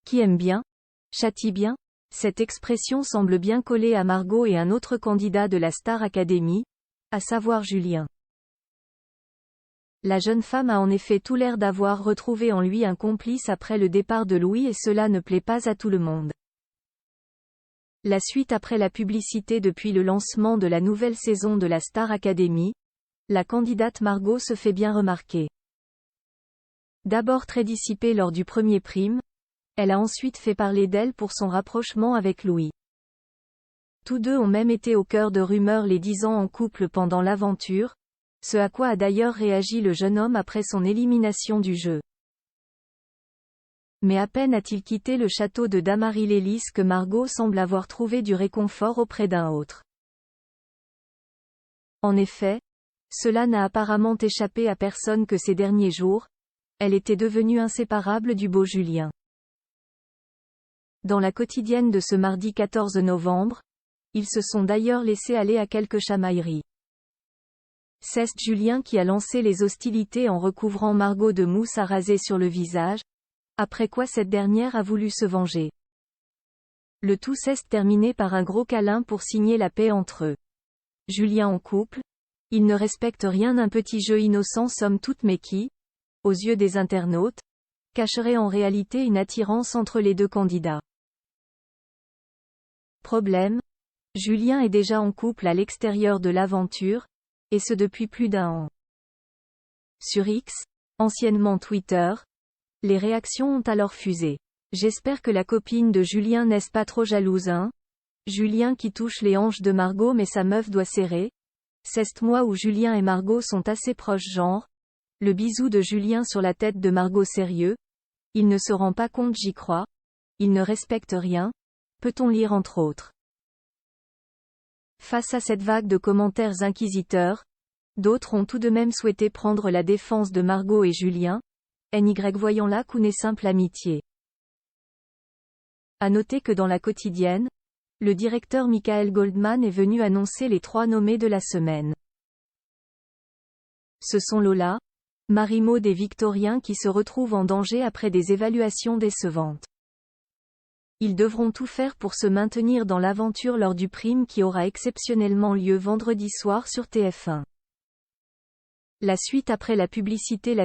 Qui aime bien, châtie bien. Cette expression semble bien coller à Margot et un autre candidat de la Star Academy, à savoir Julien. La jeune femme a en effet tout l'air d'avoir retrouvé en lui un complice après le départ de Louis et cela ne plaît pas à tout le monde. La suite après la publicité depuis le lancement de la nouvelle saison de la Star Academy, la candidate Margot se fait bien remarquer. D'abord très dissipée lors du premier prime, elle a ensuite fait parler d'elle pour son rapprochement avec Louis. Tous deux ont même été au cœur de rumeurs les 10 ans en couple pendant l'aventure, ce à quoi a d'ailleurs réagi le jeune homme après son élimination du jeu. Mais à peine a-t-il quitté le château de Damary-Lélis que Margot semble avoir trouvé du réconfort auprès d'un autre. En effet, cela n'a apparemment échappé à personne que ces derniers jours, elle était devenue inséparable du beau Julien. Dans la quotidienne de ce mardi 14 novembre, ils se sont d'ailleurs laissés aller à quelques chamailleries. C'est Julien qui a lancé les hostilités en recouvrant Margot de mousse à raser sur le visage, après quoi cette dernière a voulu se venger. Le tout s'est terminé par un gros câlin pour signer la paix entre eux. Julien en couple, il ne respecte rien, un petit jeu innocent somme toute mais qui, aux yeux des internautes, cacherait en réalité une attirance entre les deux candidats. Problème, Julien est déjà en couple à l'extérieur de l'aventure, et ce depuis plus d'1 an. Sur X, anciennement Twitter, les réactions ont alors fusé. J'espère que la copine de Julien n'est pas trop jalouse, hein? Julien qui touche les hanches de Margot mais sa meuf doit serrer. C'est moi où Julien et Margot sont assez proches genre. Le bisou de Julien sur la tête de Margot sérieux. Il ne se rend pas compte, j'y crois. Il ne respecte rien. Peut-on lire entre autres. Face à cette vague de commentaires inquisiteurs, d'autres ont tout de même souhaité prendre la défense de Margot et Julien, NY voyant là qu'une simple amitié. À noter que dans la quotidienne, le directeur Michael Goldman est venu annoncer les 3 nommés de la semaine. Ce sont Lola, Marie-Maude et Victorien qui se retrouvent en danger après des évaluations décevantes. Ils devront tout faire pour se maintenir dans l'aventure lors du prime qui aura exceptionnellement lieu vendredi soir sur TF1. La suite après la publicité.